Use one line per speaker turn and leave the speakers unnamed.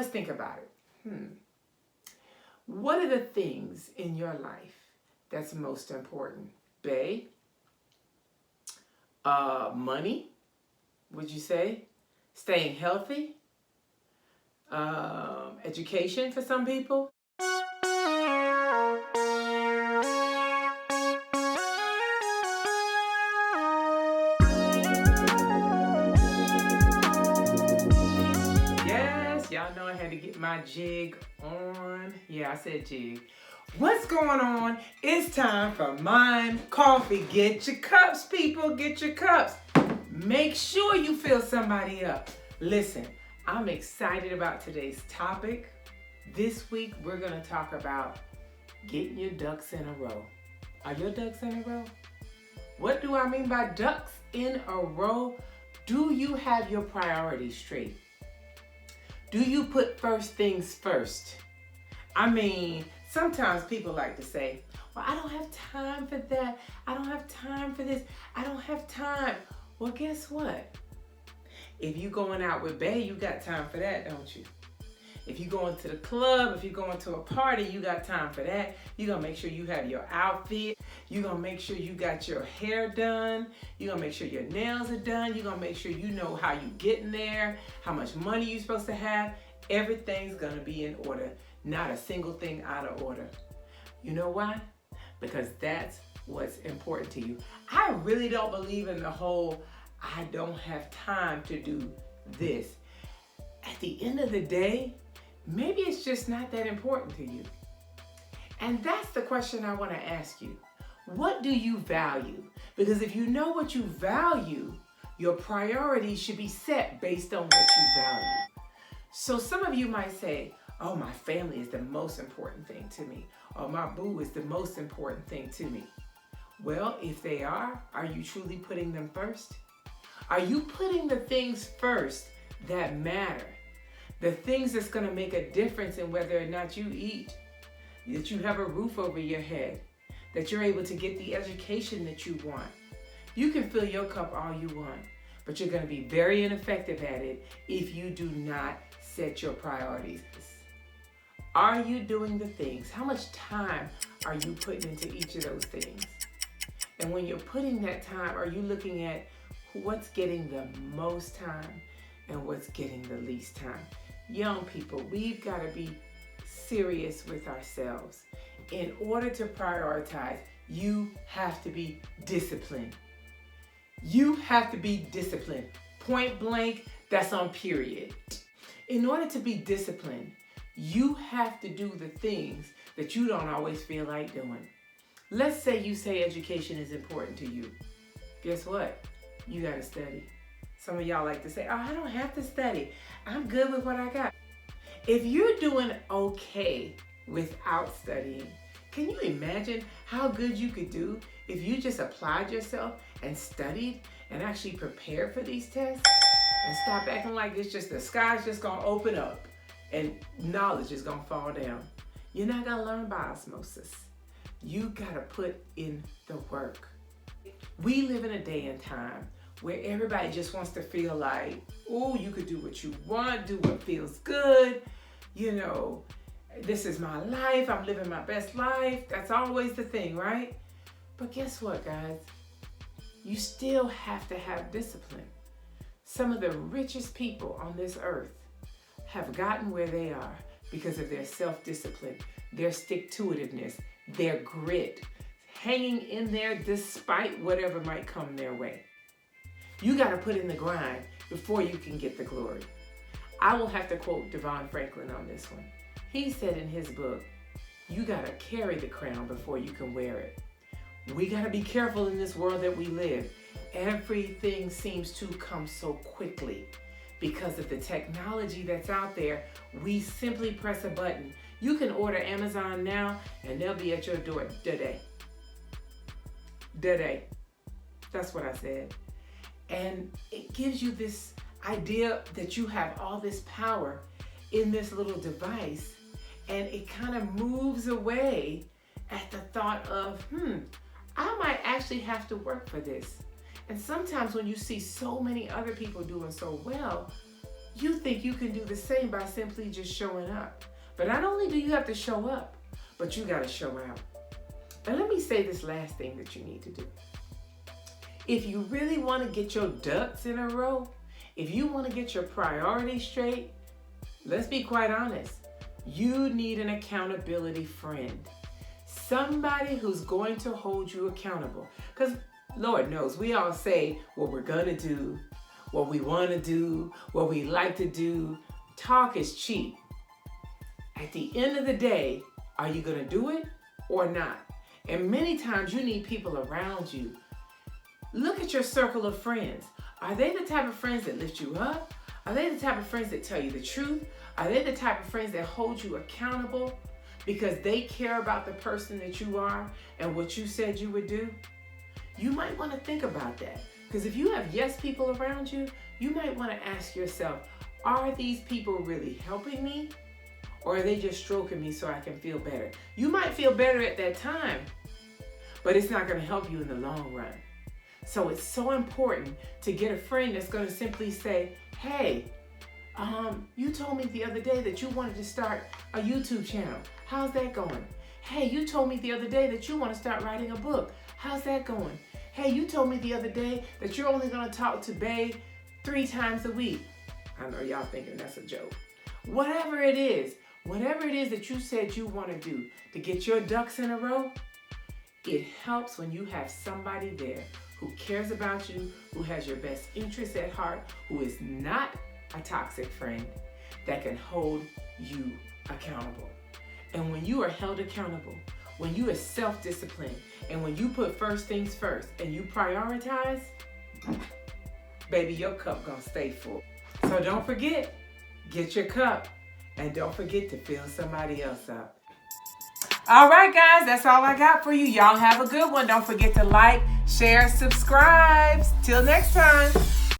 think about it. What are the things in your life that's most important? Bae? Money, would you say? Staying healthy? Education for some people? Yes, y'all know I had to get my jig on. Yeah, I said jig. What's going on? It's time for Mind Coffee. Get your cups, people. Get your cups. Make sure you fill somebody up. Listen, I'm excited about today's topic. This week, we're going to talk about getting your ducks in a row. Are your ducks in a row? What do I mean by ducks in a row? Do you have your priorities straight? Do you put first things first? I mean, sometimes people like to say, well, I don't have time for that. I don't have time for this. I don't have time. Well, guess what? If you're going out with Bae, you got time for that, don't you? If you're going to the club, if you're going to a party, you got time for that. You're going to make sure you have your outfit. You're going to make sure you got your hair done. You're going to make sure your nails are done. You're going to make sure you know how you getting there, how much money you're supposed to have. Everything's going to be in order. Not a single thing out of order. You know why? Because that's what's important to you. I really don't believe in the whole, I don't have time to do this. At the end of the day, maybe it's just not that important to you. And that's the question I want to ask you. What do you value? Because if you know what you value, your priorities should be set based on what you value. So some of you might say, oh, my family is the most important thing to me. Or my boo is the most important thing to me. Well, if they are you truly putting them first? Are you putting the things first that matter? The things that's going to make a difference in whether or not you eat, that you have a roof over your head, that you're able to get the education that you want. You can fill your cup all you want, but you're going to be very ineffective at it if you do not set your priorities. Are you doing the things? How much time are you putting into each of those things? And when you're putting that time, are you looking at what's getting the most time and what's getting the least time? Young people, we've got to be serious with ourselves. In order to prioritize, you have to be disciplined. You have to be disciplined. Point blank, that's on period. In order to be disciplined, you have to do the things that you don't always feel like doing. Let's say you say education is important to you. Guess what? You got to study. Some of y'all like to say, oh, I don't have to study. I'm good with what I got. If you're doing okay without studying, can you imagine how good you could do if you just applied yourself and studied and actually prepared for these tests and stop acting like it's just the sky's just going to open up and knowledge is going to fall down? You're not going to learn by osmosis. You got to put in the work. We live in a day and time where everybody just wants to feel like, oh, you could do what you want, do what feels good. You know, this is my life. I'm living my best life. That's always the thing, right? But guess what, guys? You still have to have discipline. Some of the richest people on this earth have gotten where they are because of their self-discipline, their stick-to-itiveness, their grit, hanging in there despite whatever might come their way. You got to put in the grind before you can get the glory. I will have to quote Devon Franklin on this one. He said in his book, you got to carry the crown before you can wear it. We got to be careful in this world that we live. Everything seems to come so quickly because of the technology that's out there. We simply press a button. You can order Amazon now and they'll be at your door today. Today. That's what I said. And it gives you this idea that you have all this power in this little device, and it kind of moves away at the thought of, I might actually have to work for this. And sometimes when you see so many other people doing so well, you think you can do the same by simply just showing up. But not only do you have to show up, but you got to show out. And let me say this last thing that you need to do. If you really want to get your ducks in a row, if you want to get your priorities straight, let's be quite honest, you need an accountability friend. Somebody who's going to hold you accountable. Because Lord knows, we all say what we're going to do, what we want to do, what we like to do. Talk is cheap. At the end of the day, are you going to do it or not? And many times you need people around you. Look at your circle of friends. Are they the type of friends that lift you up? Are they the type of friends that tell you the truth? Are they the type of friends that hold you accountable because they care about the person that you are and what you said you would do? You might want to think about that, because if you have yes people around you, you might want to ask yourself, are these people really helping me, or are they just stroking me so I can feel better? You might feel better at that time, but it's not going to help you in the long run. So it's so important to get a friend that's going to simply say, hey, you told me the other day that you wanted to start a YouTube channel. How's that going? Hey, you told me the other day that you want to start writing a book. How's that going? Hey, you told me the other day that you're only going to talk to Bae 3 times a week. I know y'all thinking that's a joke. Whatever it is that you said you want to do to get your ducks in a row, it helps when you have somebody there who cares about you, who has your best interests at heart, who is not a toxic friend, that can hold you accountable. And when you are held accountable, when you are self-disciplined, and when you put first things first and you prioritize, baby, your cup gonna stay full. So don't forget, get your cup, and don't forget to fill somebody else up. All right, guys, that's all I got for you. Y'all have a good one. Don't forget to like, share, subscribe. Till next time.